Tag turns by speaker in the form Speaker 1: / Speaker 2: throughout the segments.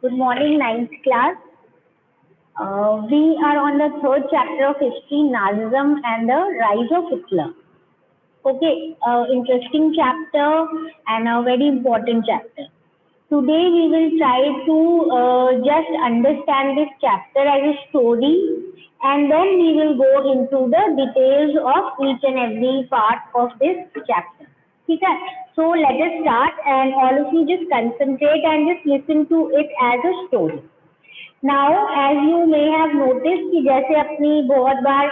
Speaker 1: Good morning, ninth class. We are on the third chapter of history, Nazism and the rise of Hitler. Okay, interesting chapter and a very important chapter. Today we will try to just understand this chapter as a story, and then we will go into the details of each and every part of this chapter. Okay, so let us start, and all of you just concentrate and just listen to it as a story. Now as you may have notice कि जैसे अपनी बहुत बार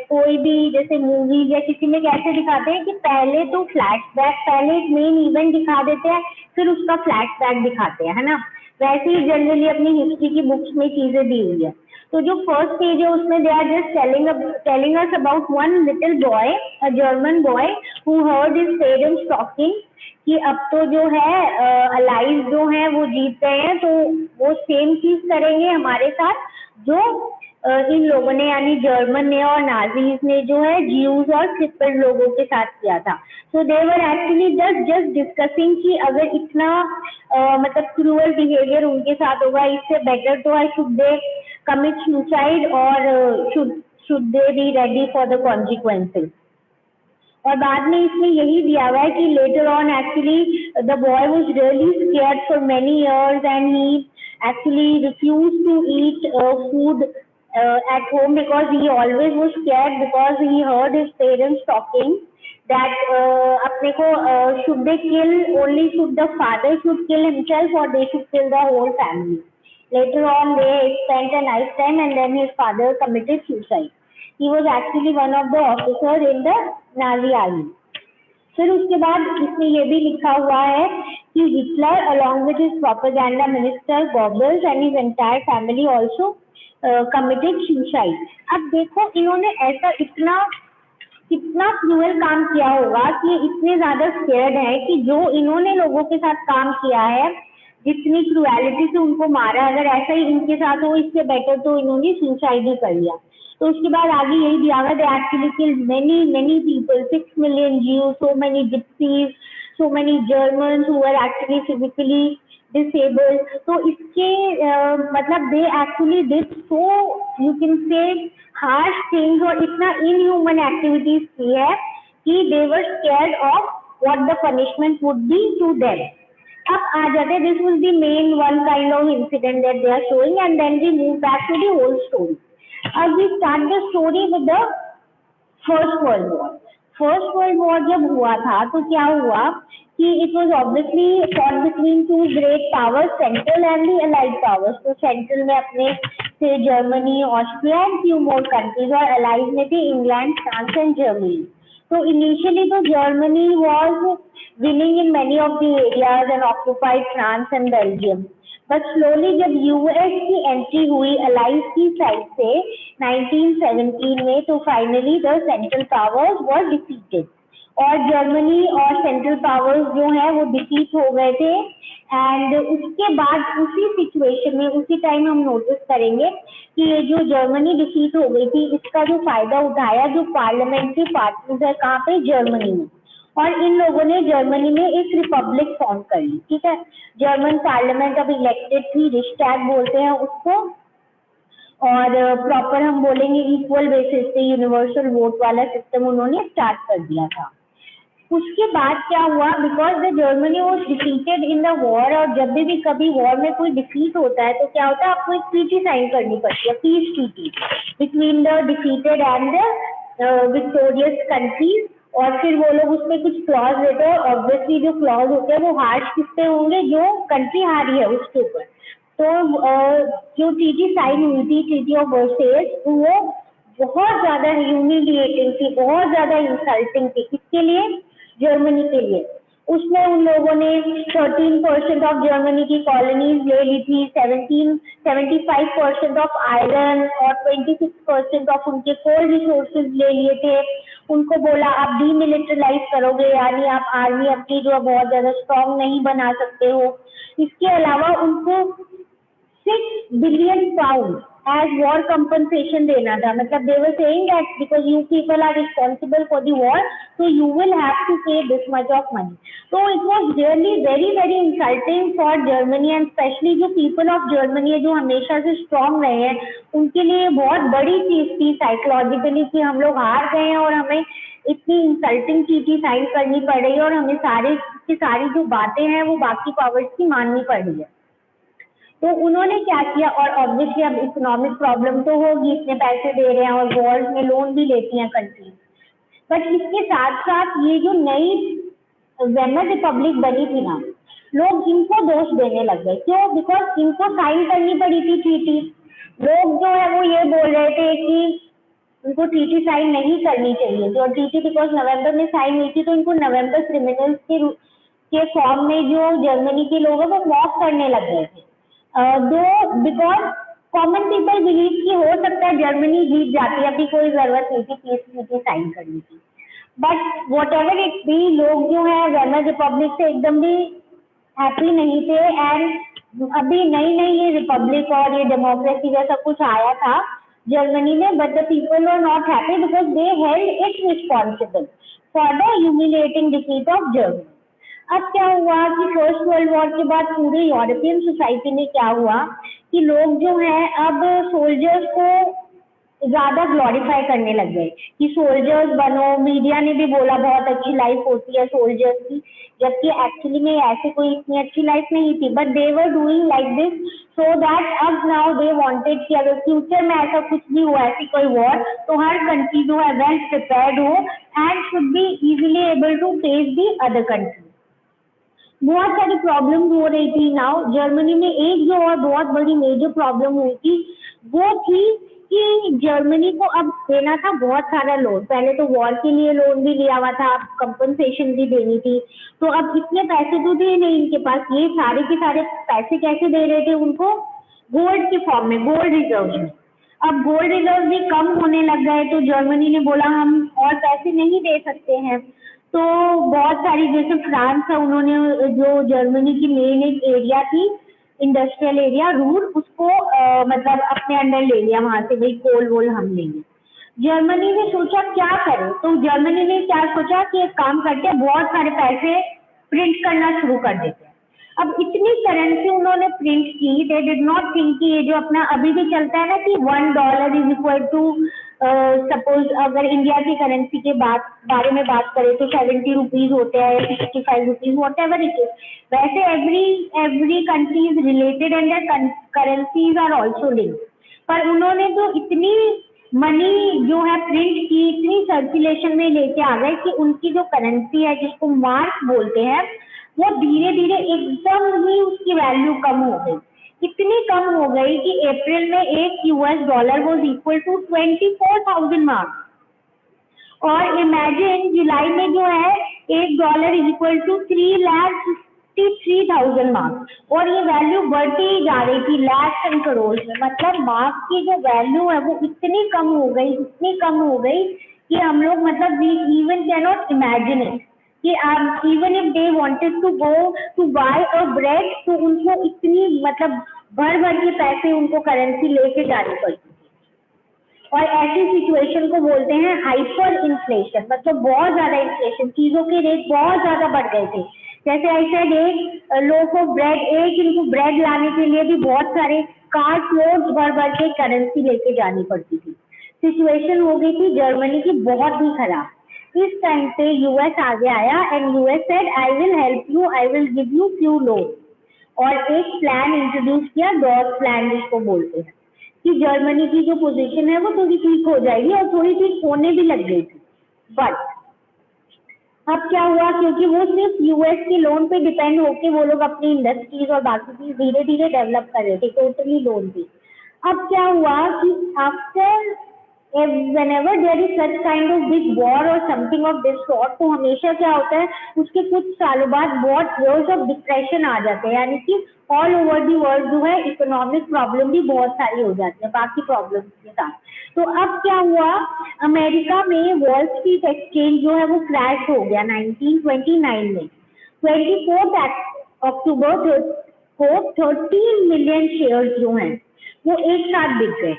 Speaker 1: कोई भी जैसे movies या किसी में कैसे दिखाते हैं कि पहले तो फ्लैशबैक, पहले एक मेन इवेंट दिखा देते हैं, फिर उसका फ्लैशबैक दिखाते हैं, है ना। वैसे ही जनरली अपनी हिस्ट्री की बुक्स में चीजें दी हुई है। तो जो फर्स्ट पेज है उसमें they are just telling us about one little boy, a German boy who heard his parents talking कि अब तो जो है अलाइज जो है वो जीत गए हैं, तो वो सेम चीज करेंगे हमारे साथ जो इन लोगों ने यानी जर्मन ने और नाजीज ने जो है ज्यूज और क्रिप्टन लोगों के साथ किया था। सो they were actually just discussing कि अगर इतना मतलब क्रूअल बिहेवियर उनके साथ होगा, इससे बेटर तो I should they commit suicide और should they be ready for the consequences. और बाद में इसमें यही दिया हुआ है कि letter on actually the boy was really scared for many years and he actually refused to eat food at home because he always was scared because he heard his parents talking that apne ko should they kill, only should the father should kill himself or they should kill the whole family. Later on they spent a nice time and then his father committed suicide. He was actually one of the officers in the Nazi army. फिर उसके बाद इसमें ये भी लिखा हुआ है कि Hitler along with his propaganda minister Goebbels and his entire family also committed suicide. अब देखो इन्होंने ऐसा इतना क्रूअल काम किया होगा कि इतने ज्यादा स्केर्ड है कि जो इन्होंने लोगों के साथ काम किया है, जितनी क्रूएलिटी से उनको मारा, अगर ऐसा ही इनके साथ हो इससे बेटर तो इन्होंने सुसाइड ही कर लिया। तो उसके बाद आगे यही दिया हुआ, they actually killed many people, 6 million Jews, so many gypsies, so many Germans who were actually physically disabled. तो इसके मतलब they actually did so you can say harsh things और इतना इनह्यूमन एक्टिविटीज की है कि they were scared of what the punishment would be to them. अब आ जाते, this was the main one kind of incident that they are showing and then we move back to the whole story. अब we start the story with the first world war. First world war जब हुआ था तो क्या हुआ कि it was obviously fought between two great powers, central and the allied powers. तो central में अपने थे Germany, Austria and few more countries, और अलाइड में थे इंग्लैंड, फ्रांस एंड जर्मनी। तो इनिशियली तो Germany was winning in many of the areas and occupied France and Belgium, but slowly जब यूएस की एंट्री हुई अलाइज की साइड से 1917 में, तो finally the central powers were defeated और जर्मनी और सेंट्रल पावर्स जो है वो डिफीट हो गए थे। एंड उसके बाद उसी सिचुएशन में उसी टाइम हम नोटिस करेंगे कि ये जो जर्मनी डिफीट हो गई थी इसका जो फायदा उठाया जो पार्लियामेंट्री पार्टीज है कहाँ पे, जर्मनी में, और इन लोगों ने जर्मनी में एक रिपब्लिक फॉर्म कर ली। ठीक है, जर्मन पार्लियामेंट अब इलेक्टेड थी, रिश्टैग बोलते हैं उसको, और प्रॉपर हम बोलेंगे इक्वल बेसिस पे यूनिवर्सल वोट वाला सिस्टम उन्होंने स्टार्ट कर दिया था। उसके बाद क्या हुआ, because the Germany was defeated in the war, और जब भी कभी वॉर में कोई डिफीट होता है तो क्या होता है, आपको एक ट्रीटी साइन करनी पड़ती है, peace treaty between the defeated and the victorious countries, और फिर वो लोग उसमें कुछ क्लॉज देते हैं। ऑब्वियसली जो क्लॉज होते हैं वो हार्श किसपे होंगे, जो कंट्री हारी है उसके ऊपर। तो जो ट्रीटी साइन हुई थी, ट्रीटी ऑफ वर्सेल्स, वो बहुत ज्यादा ह्यूमिलिएटिंग थी, बहुत ज्यादा इंसल्टिंग थी। किसके लिए, जर्मनी के लिए। उसमें उन लोगों ने 13% ऑफ जर्मनी की कॉलोनीज ले ली थी, 75% ऑफ आयरन और 26% ऑफ उनके कोल रिसोर्सेज ले लिए थे। उनको बोला आप डीमिलिटराइज करोगे, यानी आप आर्मी अपनी जो बहुत ज्यादा स्ट्रॉन्ग नहीं बना सकते हो। इसके अलावा उनको 6 billion pound as war compensation देना था, मतलब they were saying that because you people are responsible for the war so you will have to pay this much of money. So it was really very insulting for Germany and especially जो people of Germany है जो हमेशा से strong रहे हैं, उनके लिए बहुत बड़ी चीज थी साइकोलॉजिकली कि हम लोग हार गए हैं और हमें इतनी इंसल्टिंग चीजें साइन करनी पड़ रही है और हमें सारी जो बातें हैं वो बाकी पावर्स की माननी पड़ रही है। तो उन्होंने क्या किया, और ऑब्वियसली अब इकोनॉमिक प्रॉब्लम तो होगी, इतने पैसे दे रहे हैं और वॉर्स में लोन भी लेती हैं कंट्रीज, बट इसके साथ साथ ये जो नई वेमर रिपब्लिक बनी थी ना, लोग इनको दोष देने लग गए। क्यों? बिकॉज इनको साइन करनी पड़ी थी ट्रीटी। लोग जो है वो ये बोल रहे थे कि उनको ट्रीटी साइन नहीं करनी चाहिए थी, और ट्रीटी बिकॉज नवंबर में साइन हुई थी तो इनको नवंबर क्रिमिनल्स के फॉर्म में जो जर्मनी के लोग हैं वो मॉक करने लग गए थे। दो बिकॉज कॉमन पीपल बिलीव कि हो सकता है जर्मनी जीत जाती है, अभी कोई जरूरत नहीं थी पीस ट्रीटी साइन करने की। But what ever it be, लोग जो है वेमर रिपब्लिक से एकदम भी हैप्पी नहीं थे, एंड अभी नई ये रिपब्लिक और ये डेमोक्रेसी जैसा कुछ आया था जर्मनी में, but the people were not happy because they held it responsible for the humiliating defeat of Germany. अब क्या हुआ कि फर्स्ट वर्ल्ड वॉर के बाद पूरे यूरोपियन सोसाइटी में क्या हुआ कि लोग जो है अब सोल्जर्स को ज्यादा ग्लोरीफाई करने लग गए कि सोल्जर्स बनो। मीडिया ने भी बोला बहुत अच्छी लाइफ होती है सोल्जर्स की, जबकि एक्चुअली में ऐसे कोई इतनी अच्छी लाइफ नहीं थी, but they were doing like this so that अब नाउ दे वांटेड कि अगर फ्यूचर में ऐसा कुछ भी हुआ, ऐसी कोई वॉर, तो हर कंट्री जो है वेल प्रिपेयर्ड हो and should be easily able to face the other country. बहुत सारी प्रॉब्लम हो रही थी। नाउ जर्मनी में एक जो और बहुत बड़ी मेजर प्रॉब्लम हुई थी वो थी कि जर्मनी को अब देना था बहुत सारा लोन। पहले तो वॉर के लिए लोन भी लिया हुआ था, अब कंपनसेशन भी देनी थी, तो अब इतने पैसे तो थे नहीं इनके पास। ये सारे के सारे पैसे कैसे दे रहे थे उनको? गोल्ड के फॉर्म में, गोल्ड रिजर्व में। अब गोल्ड रिजर्व भी कम होने लग गए तो जर्मनी ने बोला हम और पैसे नहीं दे सकते हैं। तो बहुत सारी, जैसे फ्रांस है, उन्होंने जो जर्मनी की मेन एक एरिया थी इंडस्ट्रियल एरिया रूर, उसको मतलब अपने अंडर ले लिया, वहां से वही कोल वोल हम लेंगे। जर्मनी ने सोचा क्या करें, तो जर्मनी ने क्या सोचा कि एक काम करते हैं, बहुत सारे पैसे प्रिंट करना शुरू कर देते हैं। अब इतनी करेंसी उन्होंने प्रिंट की, दे डिड नॉट थिंक कि ये जो अपना अभी भी चलता है ना कि $1 इज इक्वल टू सपोज अगर इंडिया की करेंसी के बारे में बात करें तो 70 रुपीज होते हैं, 65 rupees, whatever it is. वैसे every country is related and their currencies are also linked. पर उन्होंने तो इतनी मनी जो है प्रिंट की, इतनी सर्कुलेशन में लेके आ गए कि उनकी जो करेंसी है जिसको मार्क बोलते हैं वो धीरे धीरे एकदम ही उसकी वैल्यू कम हो गई। इतनी कम हो गई कि अप्रैल में एक $1 वॉज इक्वल टू 24,000 मार्क्स। और इमेजिन जुलाई में जो है $1 इज इक्वल टू 3,63,000 मार्क्स, और ये वैल्यू बढ़ती ही जा रही थी लैक्स एंड करोड़ में। मतलब मार्क्स की जो वैल्यू है वो इतनी कम हो गई कि हम लोग मतलब we even can not imagine it कि even if they wanted to go to buy a bread तो उनको इतनी मतलब भर के पैसे उनको करेंसी लेके जानी पड़ती थी। और ऐसी सिचुएशन को बोलते हैं हाइपर इन्फ्लेशन, मतलब बहुत ज्यादा इन्फ्लेशन, चीजों के रेट बहुत ज्यादा बढ़ गए थे। जैसे ऐसे एक लोग को ब्रेड, एक इनको ब्रेड लाने के लिए भी बहुत सारे कार्ट लोड भर के करेंसी लेके जानी पड़ती थी। सिचुएशन हो गई थी जर्मनी की बहुत ही खराब। इस टाइम पे यूएस आगे आया and US said I will help you, I will give you few loan, और एक प्लान इंट्रोड्यूस किया, डॉट प्लान जिसको बोलते हैं, कि जर्मनी की जो पोजीशन है वो थोड़ी ठीक हो जाएगी, और थोड़ी ठीक होने भी लग गई थी। बट अब क्या हुआ, क्योंकि वो सिर्फ यूएस के लोन पे डिपेंड होके वो लोग अपनी इंडस्ट्रीज और बाकी चीज धीरे धीरे डेवलप कर रहे थे, टोटली लोन पे। अब क्या हुआ कि after whenever there is such kind of big war or something of this sort, तो हमेशा क्या होता है उसके कुछ सालों बाद बहुत years of depression आ जाते हैं, यानी कि ऑल ओवर दी वर्ल्ड जो है इकोनॉमिक प्रॉब्लम भी बहुत सारी हो जाती है बाकी प्रॉब्लम के साथ। तो अब क्या हुआ, अमेरिका में वॉल स्ट्रीट एक्सचेंज जो है वो क्रैश हो गया 1929 में। 24 अक्टूबर को 13 मिलियन शेयर जो हैं वो एक साथ बिक गए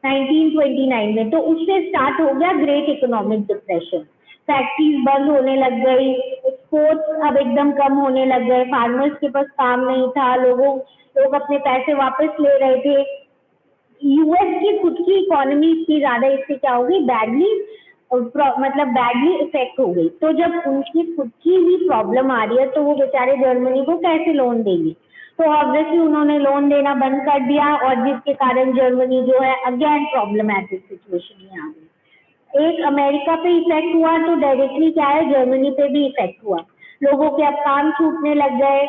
Speaker 1: 1929 में। तो उससे स्टार्ट हो गया ग्रेट इकोनॉमिक डिप्रेशन। फैक्ट्रीज बंद होने लग गई, एक्सपोर्ट्स अब एकदम कम होने लग गए, फार्मर्स के पास काम नहीं था, लोग अपने पैसे वापस ले रहे थे। यूएस की खुद की इकोनॉमी इतनी ज्यादा इससे क्या होगी, बैडली इफेक्ट हो गई। तो जब उनकी खुद की ही प्रॉब्लम आ रही है तो वो बेचारे जर्मनी को कैसे लोन देंगे? तो ऑब्वियसली उन्होंने लोन देना बंद कर दिया और जिसके कारण जर्मनी जो है अगेन प्रॉब्लमैटिक सिचुएशन में आ गई। एक अमेरिका पे इफेक्ट हुआ तो डायरेक्टली क्या है, जर्मनी पे भी इफेक्ट हुआ। लोगों के अब काम छूटने लग गए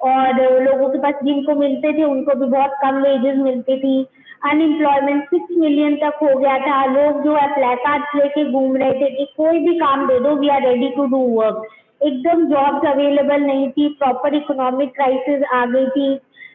Speaker 1: और लोगों के पास जिनको मिलते थे उनको भी बहुत कम वेजेस मिलती थी। अनएम्प्लॉयमेंट 6 मिलियन तक हो गया था। लोग जो है प्लेकार्ड्स लेके घूम रहे थे कि कोई भी काम दे दो, we are ready to do work. एकदम जॉब्स अवेलेबल नहीं थी, प्रॉपर इकोनॉमिक क्राइसिस आ गई थी।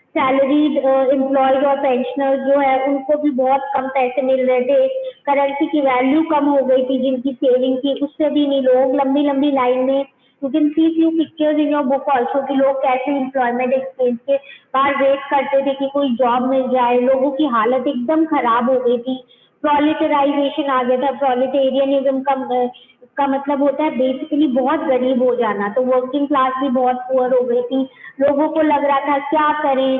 Speaker 1: सैलरीड एम्प्लॉयज और पेंशनर्स जो है उनको भी बहुत कम पैसे मिल रहे थे। करेंसी की वैल्यू कम हो गई थी, जिनकी सेविंग थी उससे भी नहीं, लोग लंबी लंबी लाइन में। You can see few pictures in your book also कि लोग कैसे एम्प्लॉयमेंट एक्सचेंज के बाहर वेट करते थे कि कोई जॉब मिल जाए। लोगों की हालत एकदम खराब हो गई थी। प्रोलेटराइजेशन आ गया था। प्रोलेटेरियनिज्म का मतलब होता है बेसिकली बहुत गरीब हो जाना। तो वर्किंग क्लास भी बहुत पुअर हो गई थी। लोगों को लग रहा था क्या करें,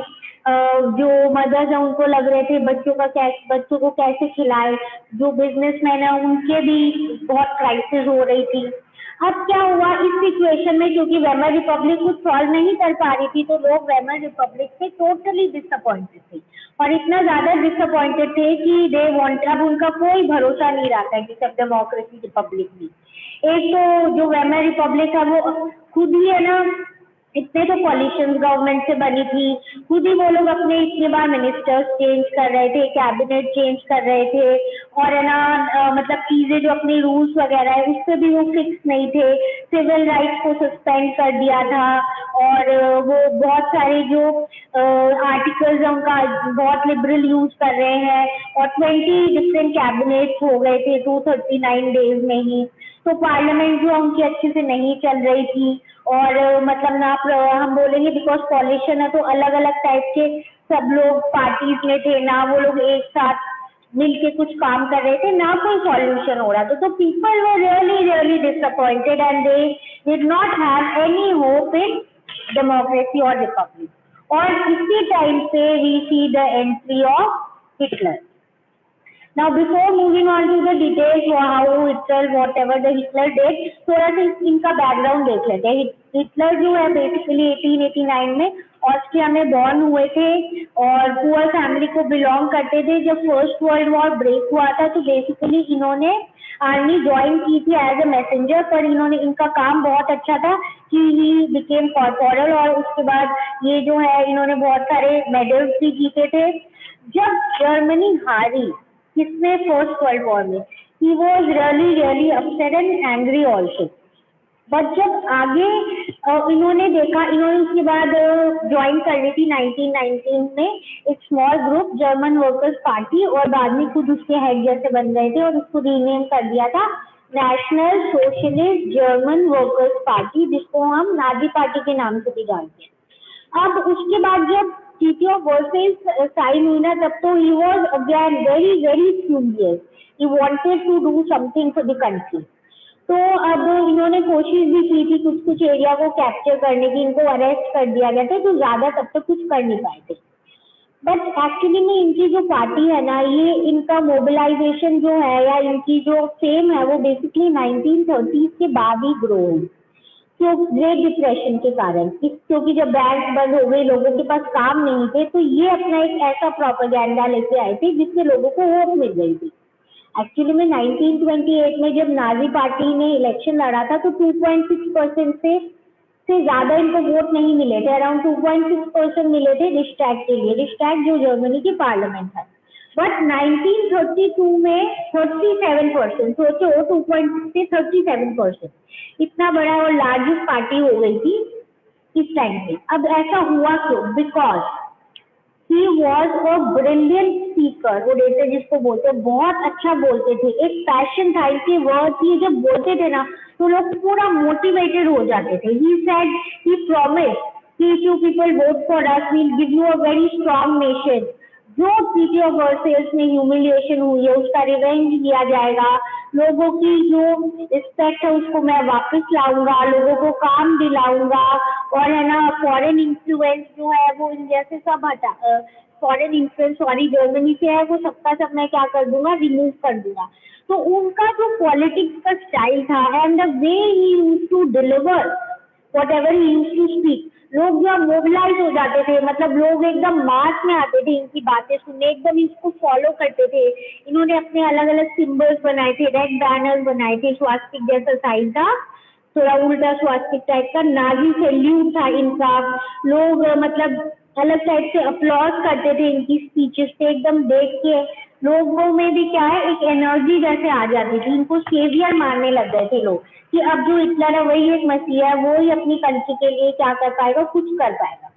Speaker 1: जो मदर्स हैं उनको लग रहे थे बच्चों को कैसे खिलाए। जो बिजनेसमैन है उनके भी बहुत क्राइसिस हो रही थी। अब क्या हुआ इस सिचुएशन में, क्योंकि वेमर रिपब्लिक कुछ सॉल्व नहीं कर पा रही थी तो लोग वेमर रिपब्लिक से टोटली डिसअपॉइंटेड थे और इतना ज्यादा डिसअपॉइंटेड थे कि दे वांट, अब उनका कोई भरोसा नहीं रहा था कि सब डेमोक्रेसी रिपब्लिक में। एक तो जो वेमर रिपब्लिक है वो खुद ही है ना, इतने तो कॉलिशन गवर्नमेंट से बनी थी, खुद ही वो लोग अपने इतने बार मिनिस्टर्स चेंज कर रहे थे, कैबिनेट चेंज कर रहे थे और है ना मतलब चीजें जो अपने रूल्स वगैरह है उससे भी वो फिक्स नहीं थे। सिविल राइट्स को सस्पेंड कर दिया था और वो बहुत सारे जो आर्टिकल्स हैं उनका बहुत लिबरल यूज कर रहे हैं और 20 डिफरेंट कैबिनेट हो गए थे 239 डेज में ही। तो पार्लियामेंट जो उनकी अच्छे से नहीं चल रही थी और मतलब ना हम बोलेंगे बिकॉज कॉलिशन है तो अलग अलग टाइप के सब लोग पार्टीज में थे ना, वो लोग एक साथ मिलके कुछ काम कर रहे थे ना, कोई सॉल्यूशन हो रहा था। तो people were really disappointed and they did not have any hope in democracy और रिपब्लिक। और इसी टाइम पे we see the entry of Hitler. Now, before moving on to the details how Hitler, whatever the Hitler did, थोड़ा सा इनका background देख लेते हैं। हिटलर जो है बेसिकली 1889 में ऑस्ट्रिया में बॉर्न हुए थे और पुअर फैमिली को बिलोंग करते थे। जब फर्स्ट वर्ल्ड वॉर ब्रेक हुआ था तो बेसिकली इन्होंने आर्मी ज्वाइन की थी एज ए मैसेंजर, पर इनका काम बहुत अच्छा था कि ही बिकेम कॉर्पोरल और उसके बाद ये जो है इन्होंने बहुत सारे मेडल्स भी जीते थे। जब जर्मनी हारी किसमें, फर्स्ट वर्ल्ड वॉर में, he was really upset and angry also. But जब आगे इन्होंने देखा, इन्होंने उसके बाद ज्वाइन कर ली थी 1919 में एक small group German workers party और बाद में खुद उसके हेड जैसे बन गए थे और उसको रीनेम कर दिया था national socialist German workers party, जिसको हम नाजी पार्टी के नाम से भी जानते हैं। अब उसके बाद जब ट्रीटी ऑफ वर्साइल्स साइन हुई ना, तब तो he was again very furious, he wanted to do something for the country. तो अब इन्होंने कोशिश भी की थी कुछ एरिया को कैप्चर करने की, इनको अरेस्ट कर दिया गया था तो ज्यादा तब तक कुछ कर नहीं पाए थे। बट एक्चुअली में इनकी जो पार्टी है ना, ये इनका मोबिलाइजेशन जो है या इनकी जो फेम है वो बेसिकली 1930 के बाद ही ग्रो हुई, तो ग्रेट डिप्रेशन के कारण। क्योंकि जब बैंक बंद हो गई, लोगों के पास काम नहीं थे, तो ये अपना एक ऐसा प्रोपेगेंडा लेके आए थे जिससे लोगों को होप मिल गई थी। एक्चुअली में 1928 में जब नाजी पार्टी ने इलेक्शन लड़ा था तो 2.6% से ज्यादा इनको वोट नहीं मिले थे, अराउंड 2.6% मिले थे रिश्टैग के लिए, रिश्टैग जो जर्मनी की पार्लियामेंट है। बट 1932 में 37%, सोचो 2.6 से 37%, इतना बड़ा और लार्जेस्ट पार्टी हो गई थी इस टाइम पे। अब ऐसा हुआ क्यों? Because he was a brilliant speaker, वो देते जिसको बोलते बहुत अच्छा बोलते थे, एक पैशन था इनके वर्ड्स, ये जब बोलते थे ना तो लोग पूरा मोटिवेटेड हो जाते थे। ही सेड, ही प्रॉमिस्ड कि if you people vote for us, we'll give you a very strong nation, जो ट्रीटी ऑफ वर्सेल्स में ह्यूमिलिएशन हुई है उसका रिवेंज लिया जाएगा, लोगों की जो रिस्पेक्ट है उसको मैं वापस लाऊंगा, लोगों को काम दिलाऊंगा, और है ना फॉरेन इन्फ्लुएंस जो है वो इंडिया से सब हटा, फॉरेन इन्फ्लुएंस सॉरी जर्मनी से है वो सबका सब मैं क्या कर दूंगा, रिमूव कर दूंगा। तो उनका जो पॉलिटिक्स का स्टाइल था and the way he used to deliver whatever he used to speak, लोग जो मोबिलाइज हो जाते थे, मतलब लोग एकदम मास में आते थे इनकी बातें सुनने, एकदम इसको फॉलो करते थे। इन्होंने अपने अलग अलग सिंबल्स बनाए थे, रेड बैनर्स बनाए थे, स्वास्तिक जैसा साइन था, थोड़ा उल्टा स्वास्तिक टाइप का, नाजी सैल्यूट था इनका, लोग मतलब अलग टाइप से अपलॉज करते थे इनकी स्पीचेस पे, एकदम देख के लोगों में भी क्या है एक एनर्जी जैसे आ जाती थी, इनको सेवियर मानने लग गए थे लोग कि अब जो हिटलर है वही एक मसीहा है, वो ही अपनी कंट्री के लिए क्या कर पाएगा, कुछ कर पाएगा।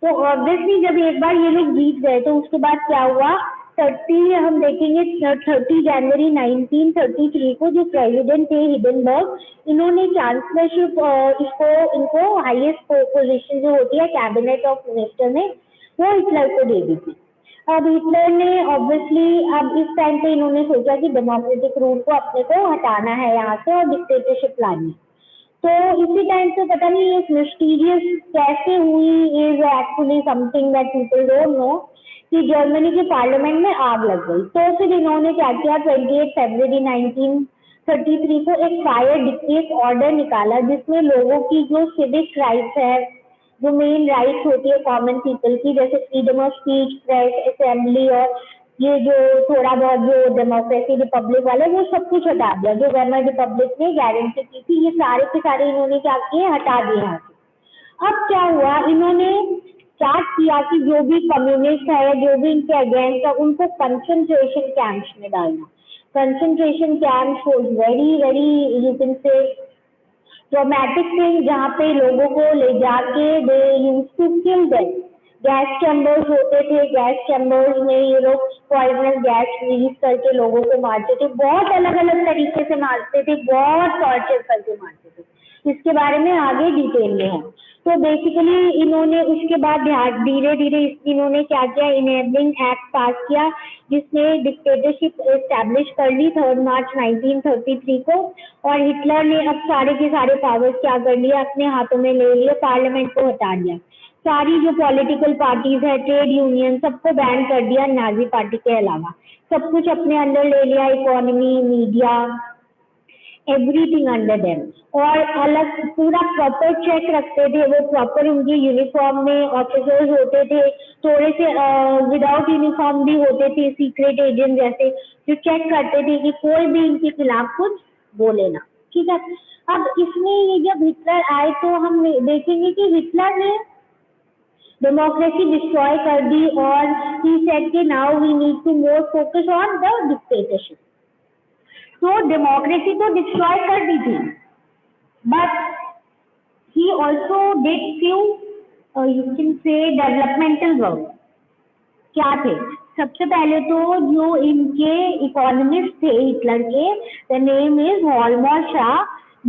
Speaker 1: तो ऑब्वियसली जब एक बार ये लोग जीत गए तो उसके बाद क्या हुआ, 30 हम देखेंगे 30 जनवरी 1933 को जो प्रेसिडेंट थे हिडेनबर्ग, इन्होंने चांसलरशिप इसको इनको हाईएस्ट पोजीशन जो होती है कैबिनेट ऑफ मिनिस्टर में वो हिटलर को दे दी थी। अब हिटलर ने ऑब्वियसली अब इस टाइम पे इन्होंने सोचा कि डेमोक्रेटिक रूल को अपने को हटाना है यहाँ से और डिक्टेटरशिप लानी है। तो इसी टाइम से पता नहीं ये मिस्टीरियस कैसे हुई is actually something that people don't know कि जर्मनी के पार्लियामेंट में आग लग गई। तो फिर इन्होंने क्या किया, 28 फरवरी 1933 को एक फायर डिक्टेट ऑर्डर निकाला जिसमें लोगों की जो सिविक राइट्स है, जो मेन राइट्स होती है कॉमन पीपल की, जैसे freedom of speech, press, assembly, और ये जो थोड़ा बहुत जो डेमोक्रेसी रिपब्लिक वाले वो सब कुछ हटा दिया, जो वेमर रिपब्लिक ने गारंटी की थी, ये सारे के सारे इन्होंने क्या किए, हटा दिए यहाँ से। अब क्या हुआ, इन्होंने स्टार्ट किया कि जो भी कम्युनिस्ट है, जो भी इनके अगेंस्ट है, उनको कंसंट्रेशन कैंप्स में डालना। Concentration camps was very very you can say traumatic thing, जहाँ पे लोगों को ले जाके they used to kill them. Gas chambers होते थे, गैस चैम्बर्स में ये लोग पॉइजनस गैस रिलीज करके लोगों को मारते थे, बहुत अलग अलग तरीके से मारते थे, बहुत टॉर्चर करके मारते थे। इसके बारे में आगे डिटेल में है। तो बेसिकली इन्होंने उसके बाद धीरे धीरे इन्होंने क्या किया, इनेबलिंग एक्ट पास किया जिसमें डिक्टेटरशिप एस्टैब्लिश कर ली 3 मार्च 1933 को, और हिटलर ने अब सारे के सारे पावर्स क्या कर लिए, अपने हाथों में ले लिए, पार्लियामेंट को हटा दिया, सारी जो पॉलिटिकल पार्टीज है, ट्रेड यूनियन, सबको बैन कर दिया नाजी पार्टी के अलावा, सब कुछ अपने अंदर ले लिया, economy, media, everything under them. और अलग पूरा प्रॉपर चेक रखते थे वो, प्रॉपर उनकी यूनिफॉर्म में ऑफिसर्स होते थे, थोड़े से विदाउट यूनिफॉर्म भी होते थे, सीक्रेट एजेंट जैसे, जो चेक करते थे कि कोई भी इनके खिलाफ कुछ बोले ना, ठीक है। अब इसमें ये जब हिटलर आए तो हम देखेंगे कि हिटलर ने डेमोक्रेसी डिस्ट्रॉय कर दी और ही सेड कि now we need to more focus on the dictatorship. तो डेमोक्रेसी तो डिस्ट्रॉय कर दी थी, but he also did few you can say developmental work. क्या थे, सबसे पहले तो जो इनके इकोनॉमिस्ट थे हिटलर के, द नेम इज हॉलमार शाह,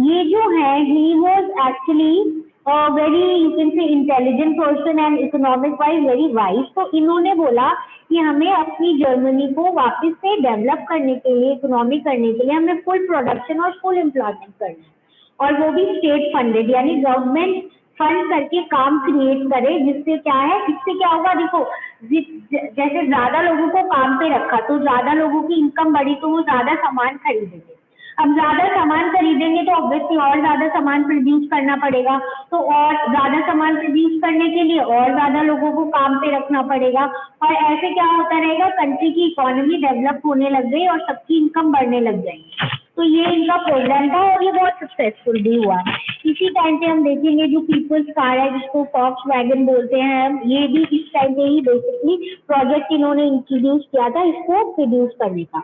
Speaker 1: ये जो है he was actually very you can से intelligent person and economic wise very wise. तो इन्होंने बोला कि हमें अपनी जर्मनी को वापस से डेवलप करने के लिए, इकोनॉमी करने के लिए हमें फुल प्रोडक्शन और फुल एम्प्लॉयमेंट करना है, और वो भी स्टेट फंडेड, यानी गवर्नमेंट फंड करके काम क्रिएट करे, जिससे क्या है, इससे क्या होगा, देखो जैसे ज्यादा लोगों को काम पे रखा तो ज्यादा लोगों की इनकम बढ़ी तो वो ज्यादा सामान खरीदेंगे, अब ज्यादा सामान खरीदेंगे तो ऑब्वियसली और ज्यादा सामान प्रोड्यूस करना पड़ेगा, तो और ज्यादा सामान प्रोड्यूस करने के लिए और ज्यादा लोगों को काम पे रखना पड़ेगा, और ऐसे क्या होता रहेगा, कंट्री की इकोनॉमी डेवलप होने लग गई और सबकी इनकम बढ़ने लग जाएगी। तो ये इनका प्रोग्राम था और ये बहुत सक्सेसफुल भी हुआ। इसी टाइम पे हम देखेंगे जो पीपल्स कार है जिसको फॉक्स वैगन बोलते हैं हम, ये भी इस टाइम पे ही बेसिकली प्रोजेक्ट इन्होंने इंट्रोड्यूस किया था इसको प्रोड्यूस करने का।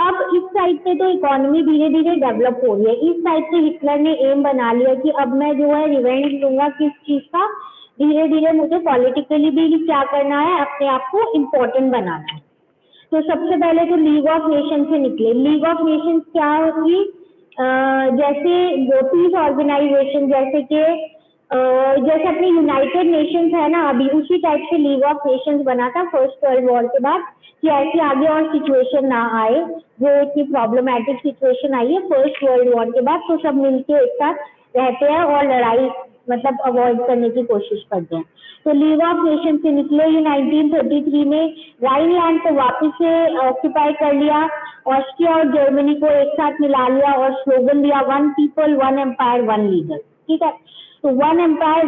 Speaker 1: अब इस साइड पे तो इकोनॉमी धीरे धीरे डेवलप हो रही है, इस साइड पे हिटलर ने एम बना लिया कि अब मैं जो है रिवेंज लूंगा किस चीज का, धीरे धीरे मुझे पॉलिटिकली भी क्या करना है, अपने आप को इम्पोर्टेंट बनाना है। तो सबसे पहले तो लीग ऑफ नेशन से निकले। लीग ऑफ नेशंस क्या होगी, जैसे पीस ऑर्गेनाइजेशन, जैसे कि जैसे अपनी यूनाइटेड नेशंस है ना, अभी उसी टाइप से लीग ऑफ नेशंस बना था फर्स्ट वर्ल्ड वॉर के बाद, कि ऐसी आगे और सिचुएशन ना आए जो इतनी प्रॉब्लमैटिक सिचुएशन आई है फर्स्ट वर्ल्ड वॉर के बाद, तो सब मिलके एक साथ रहते हैं और लड़ाई मतलब अवॉइड करने की कोशिश करते हैं। तो लीग ऑफ नेशन से निकले ही 1933 में, राइनलैंड को वापस से ऑक्यूपाई कर लिया, ऑस्ट्रिया और जर्मनी को एक साथ मिला लिया और स्लोगन दिया one people one empire one leader. ठीक है, तो one empire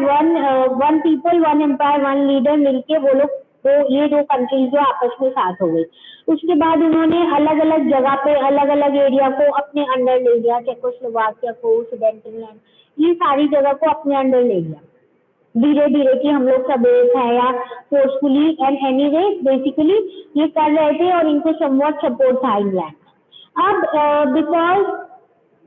Speaker 1: one people one empire one leader मिलके वो लोग तो ये दो कंट्रीज जो आपस में साथ हो गई। उसके बाद उन्होंने अलग अलग जगह पे अलग अलग एरिया को अपने अंडर ले लिया, चेकोस्लोवाकिया को, सुडेटनलैंड, ये सारी जगह को अपने अंडर ले लिया धीरे धीरे कि हम लोग सब एक है या फोर्सफुली एंड एनीवे बेसिकली ये कर रहे थे और इनको समवॉट सपोर्ट था इंग्लैंड। अब बिकॉज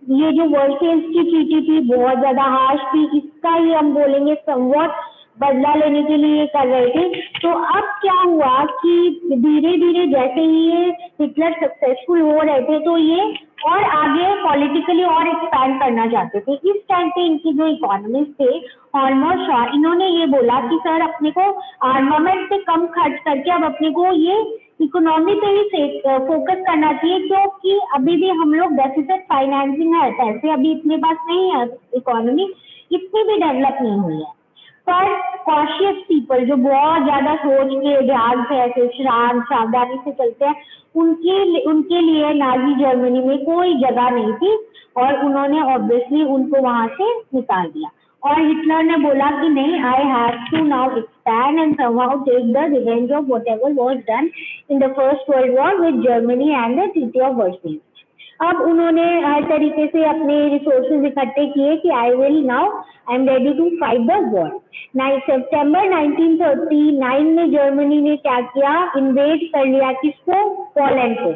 Speaker 1: ये जो वर्सेस की ट्रीटी थी बहुत ज्यादा हार्श थी, इसका ही हम बोलेंगे समवॉट बदला लेने के लिए ये कर रहे थे। तो अब क्या हुआ कि धीरे धीरे जैसे ही ये हिटलर सक्सेसफुल हो रहे थे तो ये और आगे पॉलिटिकली और एक्सपैंड करना चाहते थे। इस टाइम पे इनकी जो इकोनॉमिस्ट थे हॉलमर शॉ, इन्होंने ये बोला कि सर अपने को आर्मामेंट पे कम खर्च करके अब अपने को ये इकोनॉमी पे ही फोकस करना चाहिए, क्योंकि अभी भी हम लोग डेफिसिट फाइनेंसिंग है, पैसे अभी इतने पास नहीं है, इकोनॉमी इतनी भी डेवलप नहीं हुई है। पर कॉशियस पीपल जो बहुत ज्यादा सोच के ध्यान से ऐसे शांत सावधानी से चलते हैं, उनके लिए नाजी जर्मनी में कोई जगह नहीं थी और उन्होंने ऑब्वियसली उनको वहां से निकाल दिया। और हिटलर ने बोला कि नहीं, I have to now expand and somehow take the revenge of whatever was done in the first world war with Germany and the treaty of Versailles. अब उन्होंने हर तरीके से अपने रिसोर्सेज इकट्ठे किए कि I am ready to fight the war. सितंबर 1939 में जर्मनी ने क्या किया, इन्वेड कर लिया किसको, पोलैंड को,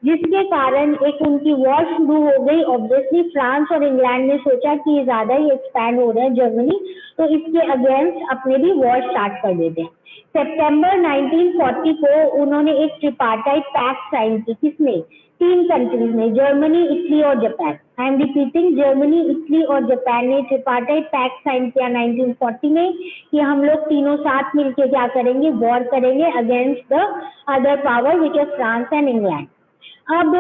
Speaker 1: जिसके कारण एक उनकी वॉर शुरू हो गई। ऑब्वियसली फ्रांस और इंग्लैंड ने सोचा कि ये ज्यादा ही एक्सपैंड हो रहा है जर्मनी, तो इसके अगेंस्ट अपने भी वॉर स्टार्ट कर देते हैं। सितंबर 1940 को उन्होंने एक ट्रिपार्टाइट पैक्ट साइन की, किसने, तीन कंट्रीज ने, जर्मनी, इटली और Japan. I am repeating, Germany, Italy और जापान ने ट्रिपार्टाइट पैक्ट साइन किया 1940 में कि हम लोग तीनों साथ मिलकर क्या करेंगे, वॉर करेंगे against the other power which is France and England. अब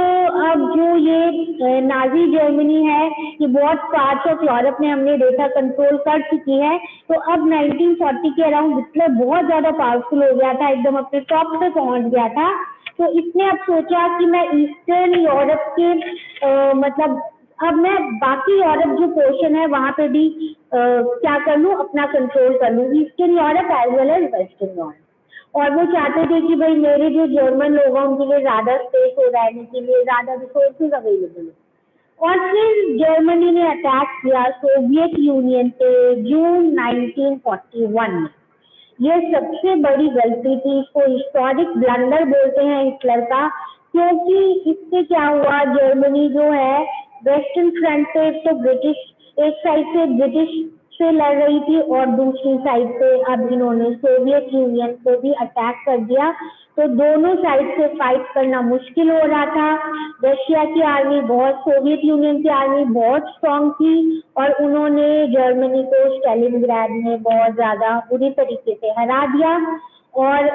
Speaker 1: जो ये नाजी जर्मनी है ये बहुत पार्ट्स ऑफ यूरोप में हमने देखा कंट्रोल कर चुकी है। तो अब 1940 के अराउंड हिटलर बहुत ज्यादा पावरफुल हो गया था, एकदम अपने टॉप पे पहुंच गया था। तो इसने अब सोचा कि मैं ईस्टर्न यूरोप के मतलब अब मैं बाकी यूरोप जो पोर्शन है वहां पे भी क्या कर लूं, अपना कंट्रोल कर लूं, Eastern Europe as well as Western Europe. और वो चाहते थे कि भाई मेरे जो जर्मन लोग हैं उनके लिए ज्यादा स्पेस हो रहने के लिए, ज्यादा रिसोर्सेज अवेलेबल है। और फिर जर्मनी ने अटैक किया सोवियत यूनियन पे जून 1941 में। ये सबसे बड़ी गलती थी, इसको हिस्टोरिक ब्लंडर बोलते हैं हिटलर का, क्योंकि इससे क्या हुआ, जर्मनी जो है वेस्टर्न फ्रंट पे तो ब्रिटिश, एक साइड से ब्रिटिश से लड़ रही थी और दूसरी साइड पे अब इन्होंने सोवियत यूनियन को भी अटैक कर दिया। तो दोनों साइड से फाइट करना मुश्किल हो रहा था। रशिया की आर्मी बहुत, सोवियत यूनियन की आर्मी बहुत स्ट्रांग थी और उन्होंने जर्मनी को स्टालिनग्राड में बहुत ज्यादा बुरी तरीके से हरा दिया। और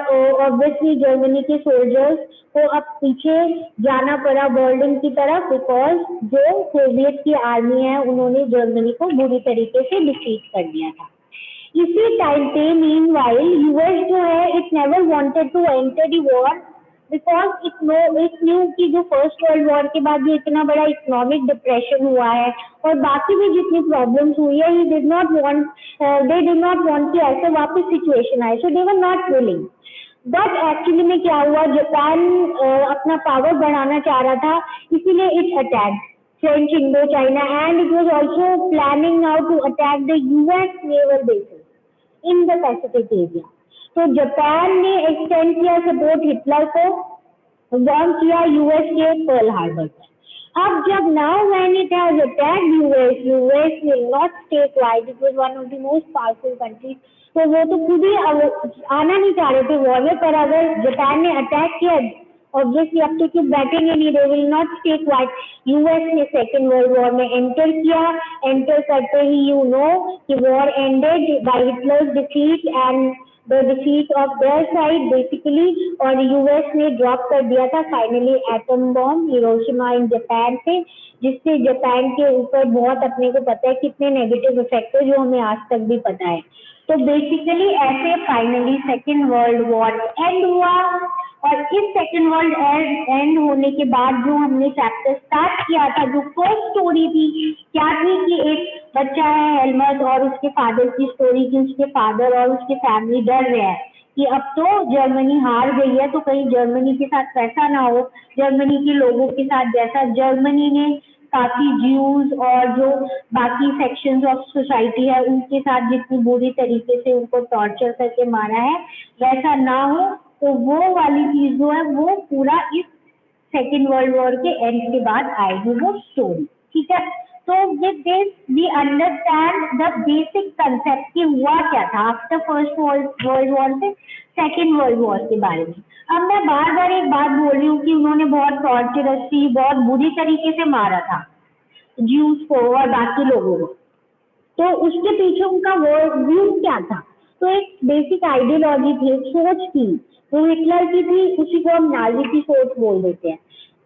Speaker 1: ऑब्वियसली जर्मनी के सोल्जर्स को अब पीछे जाना पड़ा बर्लिन की तरफ, बिकॉज जो सोवियत की आर्मी है उन्होंने जर्मनी को बुरी तरीके से डिफीट कर दिया था। इसी टाइम पे मीनवाइल यूएस जो है it never wanted to enter the war because it knew कि जो फर्स्ट वर्ल्ड वॉर के बाद जो इतना बड़ा इकोनॉमिक डिप्रेशन हुआ है और बाकी भी जितनी प्रॉब्लम्स हुई है, दे डिड नॉट वांट कि ऐसे वापस सिचुएशन आए, so they were not willing. But actually में क्या हुआ, जापान अपना पावर बढ़ाना चाह रहा था, इसीलिए it attack French Indo China and it was also planning now to attack the US naval bases in the Pacific area. तो जापान ने एक्सटेंड किया सपोर्ट हिटलर को, बॉम्ब किया यूएस के पर्ल हार्बर पर। अब जब now when it has attacked US will not stay quiet, it was one of the most powerful countries, तो वो तो खुद ही आना नहीं चाह रहे थे वॉर में। पर अगर जापान ने अटैक किया ऑब्वियसली अब तो क्यों बैठेंगे नहीं, they will not stay quiet. US ने सेकेंड वर्ल्ड वॉर में एंटर किया, एंटर करते ही यू नो कि war ended by Hitler's defeat and the defeat of their side basically, और यूएस ने ड्रॉप कर दिया था finally atom bomb Hiroshima in Japan पे, जिससे जापान के ऊपर बहुत अपने को पता है कितने नेगेटिव इफेक्ट है, जो हमें आज तक भी पता है। तो बेसिकली ऐसे finally second world war and हुआ। और इस सेकेंड वर्ल्ड एंड होने के बाद जो हमने चैप्टर स्टार्ट किया था, जो फर्स्ट स्टोरी थी, क्या थी कि एक बच्चा है हेलमट और उसके फादर की स्टोरी की उसके फादर और उसके फैमिली डर रहे हैं कि अब तो जर्मनी हार गई है, तो कहीं जर्मनी के साथ वैसा ना हो, जर्मनी के लोगों के साथ जैसा जर्मनी ने काफी ज्यूज और जो बाकी सेक्शंस ऑफ सोसाइटी है उनके साथ जितनी बुरी तरीके से उनको टॉर्चर करके मारा है, वैसा ना हो। तो वो वाली चीज जो है वो पूरा इस सेकेंड वर्ल्ड वॉर के एंड के बाद आएगी वो स्टोरी, ठीक है। तो with this we understand the basic concept कि हुआ क्या था आफ्टर फर्स्ट वर्ल्ड वॉर से सेकेंड वर्ल्ड वॉर के बारे में। अब मैं बार बार एक बात बोल रही हूँ कि उन्होंने बहुत टॉर्चरसली बहुत बुरी तरीके से मारा था ज्यूस को और बाकी लोगों को, तो उसके पीछे उनका व्यू क्या था? तो एक बेसिक आइडियोलॉजी थी, एक सोच थी, वो हिटलर की थी, उसी को हम नाजी की सोच बोल देते हैं।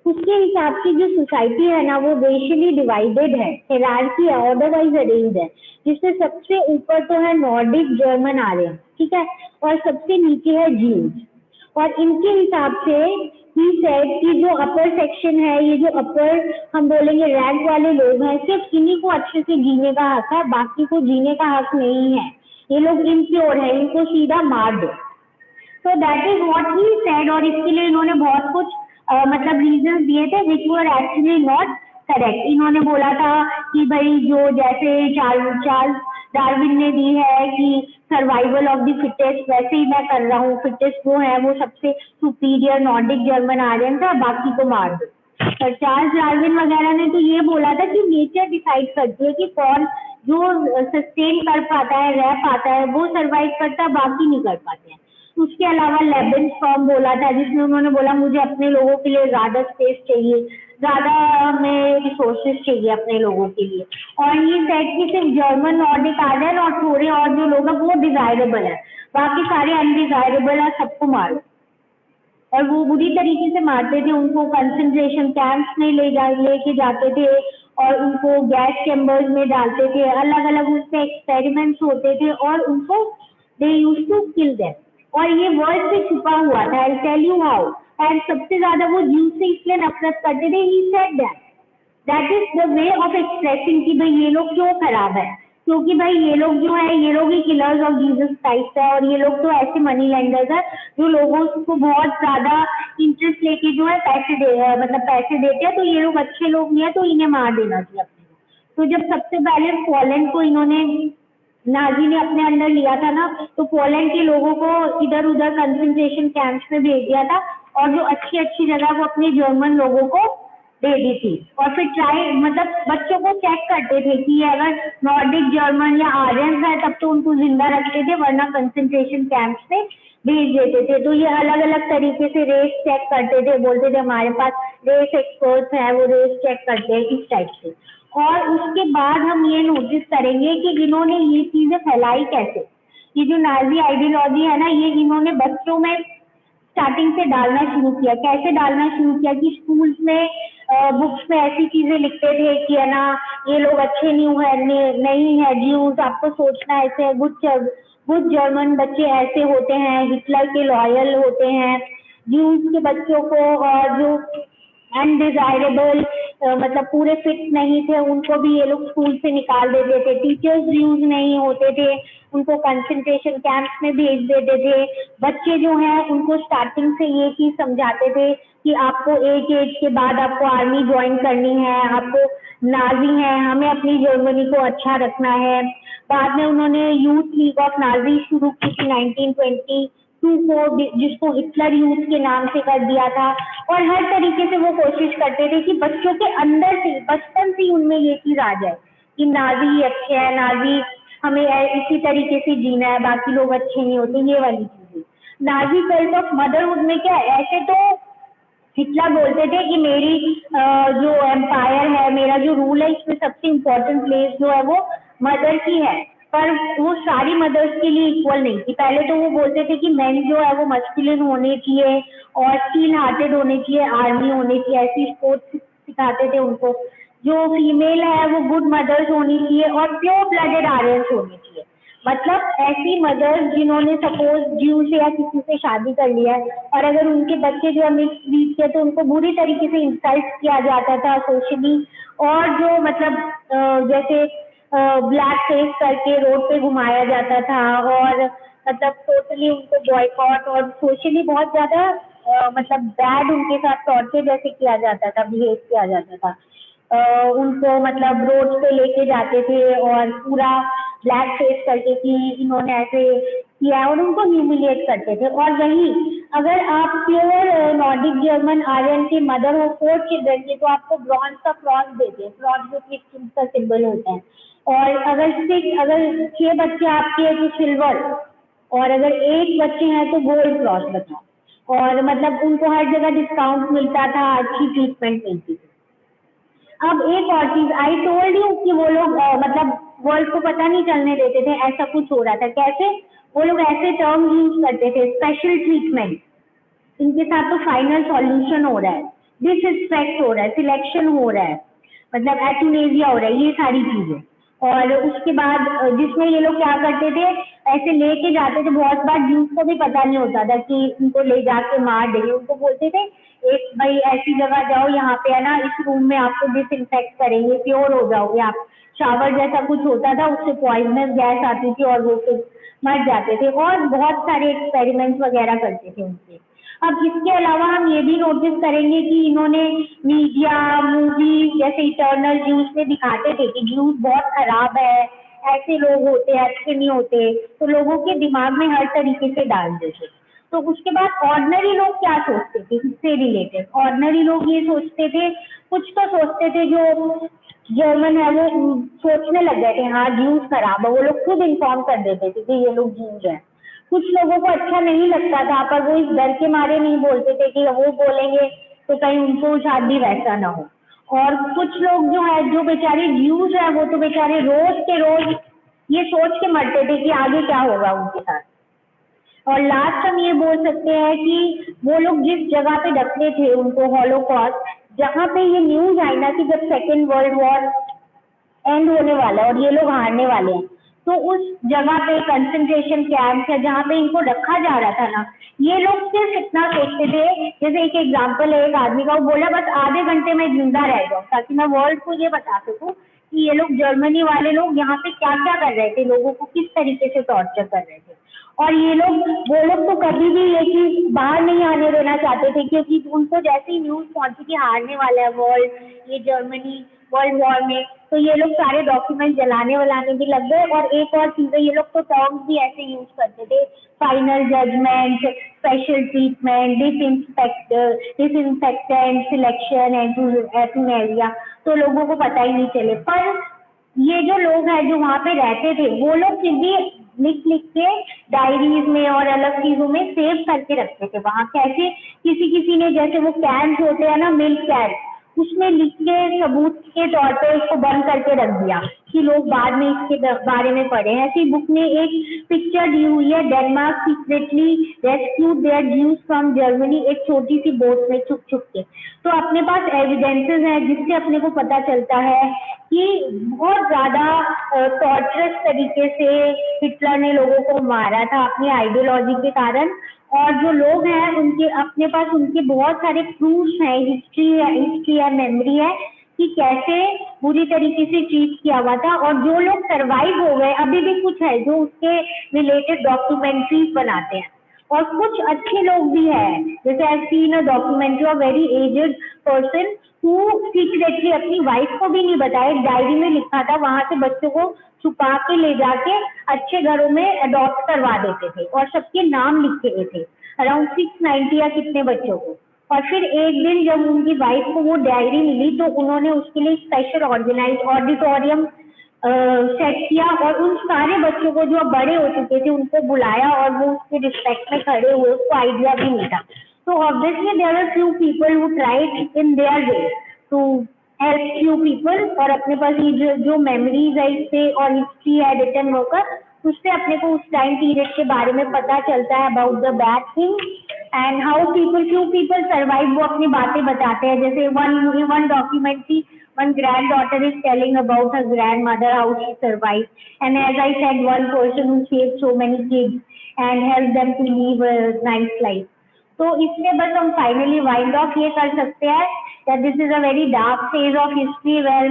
Speaker 1: उसके हिसाब से जो सोसाइटी है ना वो रेशियली डिवाइडेड है, हायरार्की है, ऑर्डरवाइज अरेंज्ड है, जिससे सबसे ऊपर तो है नॉर्डिक जर्मन आर्यन, ठीक है, और सबसे नीचे है ज्यूज। और इनके हिसाब से ही सेड कि जो अपर सेक्शन है, ये जो अपर हम बोलेंगे रैंक वाले लोग हैं, सिर्फ इन्हीं को अच्छे से जीने का हक है, बाकी को जीने का हक नहीं है, ये लोग इम्प्योर है, इनको सीधा मार दो। तो that is what he said, और इसके लिए इन्होंने बहुत कुछ मतलब रीजन दिए थे विच वर एक्चुअली नॉट करेक्ट। इन्होंने बोला था कि भाई जो जैसे चार्ल्स डार्विन ने दी है कि सर्वाइवल ऑफ द फिटेस्ट, वैसे ही मैं कर रहा हूँ, फिटेस्ट वो है वो सबसे सुपीरियर नॉर्डिक जर्मन आर्यन था, बाकी को मार दो। पर चार्ल्स डार्विन वगैरह ने तो ये बोला था कि नेचर डिसाइड करती है कि कौन जो सस्टेन कर पाता है, रह पाता है, वो सर्वाइव करता है, बाकी नहीं कर पाते हैं। उसके अलावा लेबेनस्टॉर्म बोला था, जिसमें उन्होंने बोला मुझे अपने लोगों के लिए ज्यादा स्पेस चाहिए, ज्यादा हमें रिसोर्सेज चाहिए अपने लोगों के लिए, और ये सेट कि सिर्फ जर्मन नॉर्डिक आर्यन और थोड़े और जो लोग हैं वो डिजायरेबल है, बाकी सारे अनडिजायरेबल है, सबको मारो। और वो बुरी तरीके से मारते थे, उनको कंसंट्रेशन कैंप्स में लेके जाते थे और उनको गैस चैम्बर्स में डालते थे, अलग अलग उससे एक्सपेरिमेंट्स होते थे और उनको they used to kill them. और ये वर्ड से छुपा हुआ था, I tell you how. And सबसे ज्यादा वो ज्यू से इसलिए नफरत करते थे, he said that is the way of expressing कि भाई ये लोग क्यों खराब है, क्योंकि भाई ये लोग जो है ये लोग ही किलर्स ऑफ जीसस क्राइस्ट है, और ये लोग तो ऐसे मनी लेंडर्स है जो लोगों को बहुत ज्यादा इंटरेस्ट लेके जो है मतलब पैसे देते हैं, तो ये लोग अच्छे लोग नहीं है, तो इन्हें मार देना चाहिए अपने को। तो जब सबसे पहले पोलैंड को इन्होंने नाजी ने अपने अंदर लिया था ना, तो पोलैंड के लोगों को इधर उधर कंसंट्रेशन कैंप्स में भेज दिया था, और जो अच्छी अच्छी जगह वो अपने जर्मन लोगों को दे दी थी। और फिर ट्राई मतलब बच्चों को चेक करते थे कि अगर नॉर्डिक जर्मन या आर्यन है तब तो उनको जिंदा रखते थे, वरना कंसंट्रेशन कैंप्स में भेज देते थे। तो ये अलग अलग तरीके से रेस चेक करते थे, बोलते थे हमारे पास रेस एक्सपर्ट्स हैं, वो रेस चेक करते हैं, इस टाइप से। और उसके बाद हम ये नोटिस करेंगे कि इन्होंने ये चीजें फैलाई कैसे, ये जो नाजी आइडियोलॉजी है ना, ये इन्होंने बच्चों में स्टार्टिंग से डालना शुरू किया। कैसे डालना शुरू किया कि स्कूल्स में बुक्स में ऐसी चीजें लिखते थे कि है ना ये लोग अच्छे नहीं है ज्यूज, आपको सोचना ऐसे है, गुड जर्मन बच्चे ऐसे होते हैं, हिटलर के लॉयल होते हैं, ज्यूज के बच्चों को और जो अनडिजायरेबल मतलब पूरे फिट नहीं थे उनको भी ये लोग स्कूल से निकाल देते थे, टीचर्स यूज नहीं होते थे उनको कंसंट्रेशन कैंप्स में भेज देते थे। बच्चे जो हैं उनको स्टार्टिंग से ये चीज समझाते थे कि आपको एक एज के बाद आपको आर्मी ज्वाइन करनी है, आपको नाजी है, हमें अपनी जर्मनी को अच्छा रखना है। बाद में उन्होंने यूथ लीग ऑफ नाजी शुरू की थी 1922 को, जिसको हिटलर यूथ के नाम से कर दिया था। और हर तरीके से वो कोशिश करते थे कि बच्चों के अंदर से बचपन से उनमें ये चीज आ जाए कि नाजी अच्छे है, नाजी हमें इसी तरीके से जीना है, बाकी लोग अच्छे नहीं होते, ये वाली चीजें। नाजी कल्ट ऑफ मदरहुड में क्या है, ऐसे तो हिटलर बोलते थे कि मेरी जो एम्पायर है, मेरा जो रूल है, इसमें सबसे इम्पोर्टेंट प्लेस जो है वो मदर की है, पर वो सारी मदर्स के लिए इक्वल नहीं थी। पहले तो वो बोलते थे कि मेन जो है वो मस्कुलिन होने चाहिए और स्टील हार्टेड होने चाहिए, आर्मी होने चाहिए, ऐसी स्पोर्ट्स सिखाते थे उनको। जो फीमेल है वो गुड मदर्स होनी चाहिए और प्योर ब्लडेड आर्यंस होनी चाहिए। मतलब ऐसी मदर्स जिन्होंने सपोज ज्यू से या किसी से शादी कर लिया है और अगर उनके बच्चे जो मिक्स ब्रीड के तो उनको बुरी तरीके से इंसल्ट किया जाता था सोशली, और जो मतलब जैसे ब्लैक फेस करके रोड पे घुमाया जाता था और मतलब टोटली उनको बॉयकॉट और सोशली बहुत ज्यादा मतलब बैड उनके साथ टॉर्चर जैसे किया जाता था, बिहेव किया जाता था। उनको मतलब रोड पे लेके जाते थे और पूरा ब्लैक फेस करके कि इन्होंने ऐसे किया और उनको ह्यूमिलिएट करते थे। और वही अगर आप प्योर नॉर्डिक जर्मन आर्यन की मदर हो 4 चिल्ड्रन की तो आपको ब्रॉन्ज का क्रॉस देते हैं, क्रॉस जो क्रिश्चियन का सिंबल होता है। और अगर 6 बच्चे आपके हैं तो सिल्वर, और अगर 1 बच्चे हैं तो गोल्ड क्रॉस बताओ। और मतलब उनको हर जगह डिस्काउंट मिलता था, अच्छी ट्रीटमेंट मिलती थी। अब एक और चीज आई टोल्ड यू कि वो लोग मतलब वर्ल्ड को पता नहीं चलने देते थे ऐसा कुछ हो रहा था। कैसे? वो लोग ऐसे टर्म यूज करते थे, स्पेशल ट्रीटमेंट, इनके साथ तो फाइनल सॉल्यूशन हो रहा है, डिसरिस्पेक्ट हो रहा है, सिलेक्शन हो रहा है, मतलब एथुनेसिया हो रहा है, ये सारी चीजें। और उसके बाद जिसमें ये लोग क्या करते थे, ऐसे लेके जाते थे, बहुत बार ज्यूस को भी पता नहीं होता था कि उनको ले जाके मार देंगे। उनको बोलते थे एक भाई ऐसी जगह जाओ, यहाँ पे है ना इस रूम में आपको डिसइंफेक्ट करेंगे, प्योर हो जाओगे आप। शावर जैसा कुछ होता था, उससे पॉइजनस गैस आती थी और वो फिर मर जाते थे। और बहुत सारे एक्सपेरिमेंट्स वगैरह करते थे उनसे। अब इसके अलावा हम ये भी नोटिस करेंगे कि इन्होंने मीडिया, मूवी जैसे इटर्नल ज्यूस में दिखाते थे कि ज्यूस बहुत खराब है, ऐसे लोग होते हैं, अच्छे नहीं होते, तो लोगों के दिमाग में हर तरीके से डाल देते। तो उसके बाद ऑर्डिनरी लोग क्या सोचते थे इससे रिलेटेड? ऑर्डिनरी लोग ये सोचते थे, कुछ तो सोचते थे जो जर्मन है वो सोचने लग गए थे हाँ ज्यूस खराब है, वो लोग खुद इन्फॉर्म कर देते थे कि ये लोग ज्यूस है। कुछ लोगों को अच्छा नहीं लगता था पर वो इस डर के मारे नहीं बोलते थे कि वो बोलेंगे तो कहीं उनको शादी वैसा ना हो। और कुछ लोग जो है, जो बेचारे ज्यूस है, वो तो बेचारे रोज के रोज ये सोच के मरते थे कि आगे क्या होगा उनके साथ। और लास्ट हम ये बोल सकते हैं कि वो लोग जिस जगह पे रखते थे उनको, हॉलोकॉस्ट, जहाँ पे ये न्यूज आई ना कि जब सेकेंड वर्ल्ड वॉर एंड होने वाला है और ये लोग हारने वाले हैं, तो उस जगह पे कंसंट्रेशन कैंप है जहाँ पे इनको रखा जा रहा था ना, ये लोग सिर्फ इतना सोचते थे, जैसे एक एग्जांपल है एक आदमी का, वो बोला बस आधे घंटे में जिंदा रह जाऊं ताकि मैं वर्ल्ड को ये बता सकूं कि ये लोग जर्मनी वाले लोग यहाँ पे क्या क्या कर रहे थे, लोगों को किस तरीके से टॉर्चर कर रहे थे। और ये लोग, वो लोग तो कभी भी ये चीज बाहर नहीं आने देना चाहते थे क्योंकि उनको जैसे ही न्यूज पहुंची कि हारने वाला है वर्ल्ड, ये जर्मनी वर्ल्ड वॉर में, तो ये लोग सारे डॉक्यूमेंट जलाने वलाने भी लग गए। और एक और चीज है, ये लोग तो टर्म्स भी ऐसे यूज करते थे, final judgement, special treatment, disinfectant, selection, euthanasia, तो लोगों को पता ही नहीं चले। पर ये जो लोग हैं जो वहाँ पे रहते थे, वो लोग फिर भी लिख लिख के डायरीज में और अलग चीजों में सेव करके रखते थे। वहाँ कैसे किसी किसी ने, जैसे वो कैंस होते हैं ना, मिल्क कैन, उसमें लिख के सबूत के तौर पे उसको बंद करके रख दिया कि लोग बाद में इसके बारे में पढ़े। ऐसी बुक में एक पिक्चर दी हुई है, Denmark secretly rescued their Jews from Germany, एक छोटी सी बोट में छुप छुप के। तो अपने पास एविडेंसेस हैं जिससे अपने को पता चलता है कि बहुत ज्यादा टॉर्चरस तरीके से हिटलर ने लोगों को मारा था अपनी आइडियोलॉजी के कारण। और जो लोग हैं उनके अपने पास उनके बहुत सारे प्रूफ्स हैं, हिस्ट्री है, मेमोरी है कि कैसे बुरी तरीके से ट्रीट किया हुआ था। और जो लोग सरवाइव हो गए, अभी भी कुछ है जो उसके रिलेटेड डॉक्यूमेंट्रीज बनाते हैं। और कुछ अच्छे लोग भी हैं, जैसे I seen a documentary of very aged person who secretly अपनी वाइफ को भी नहीं बताया, डायरी में लिखा था, वहां से बच्चों को छुपा के ले जाके अच्छे घरों में अडॉप्ट करवा देते थे और सबके नाम लिखे हुए थे, अराउंड 690 या कितने बच्चों को। और फिर एक दिन जब उनकी वाइफ को वो डायरी मिली तो उन्होंने उसके लिए स्पेशल ऑर्गेनाइज ऑडिटोरियम सेट किया और उन सारे बच्चों को जो अब बड़े हो चुके थे उनको बुलाया और वो उसके रिस्पेक्ट में खड़े हुए, उसको आइडिया भी नहीं था। So obviously there are few people who tried in their way to help few people, और अपने पास ये जो memories है इससे और history है written होकर, उससे अपने को उस time period के बारे में पता चलता है about the bad thing and how few people survive. वो अपनी बातें बताते हैं, जैसे one documentary, one granddaughter is telling about her grandmother how she survived, and as I said, one person who saved so many kids and helped them to live a nice life. तो इसमें बस हम finally wind of ये कर सकते हैं that this is a very dark phase of history where,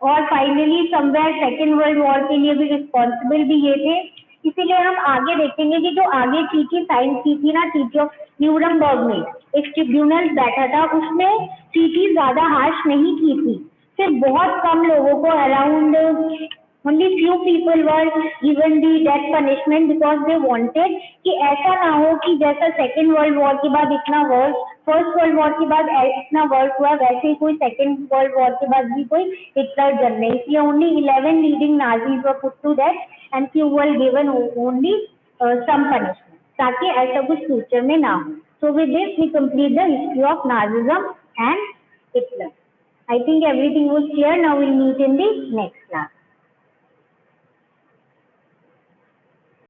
Speaker 1: और finally somewhere second world war के लिए भी रिस्पॉन्सिबल भी ये थे. इसीलिए हम आगे देखेंगे कि जो आगे ट्रीटी साइन की थी ना, ट्रीटी ऑफ न्यूरमबर्ग में एक ट्रिब्यूनल बैठा था, उसमें ट्रीटी ज्यादा हार्श नहीं की थी. सिर्फ बहुत कम लोगों को, around only few people were given the death punishment because they wanted कि ऐसा ना हो कि जैसा सेकेंड वर्ल्ड वॉर के बाद इतना वर्ष, फर्स्ट वर्ल्ड वॉर के बाद इतना वर्ष हुआ, वैसे ही कोई सेकेंड वर्ल्ड वॉर के बाद भी कोई हिटलर जन्मे. इसलिए only 11 leading Nazis were put to death and few were given only some punishment, ताकि ऐसा कुछ फ्यूचर में ना हो. So with this we complete the history of Nazism and Hitler. I think everything was clear. Now we'll meet in the next class.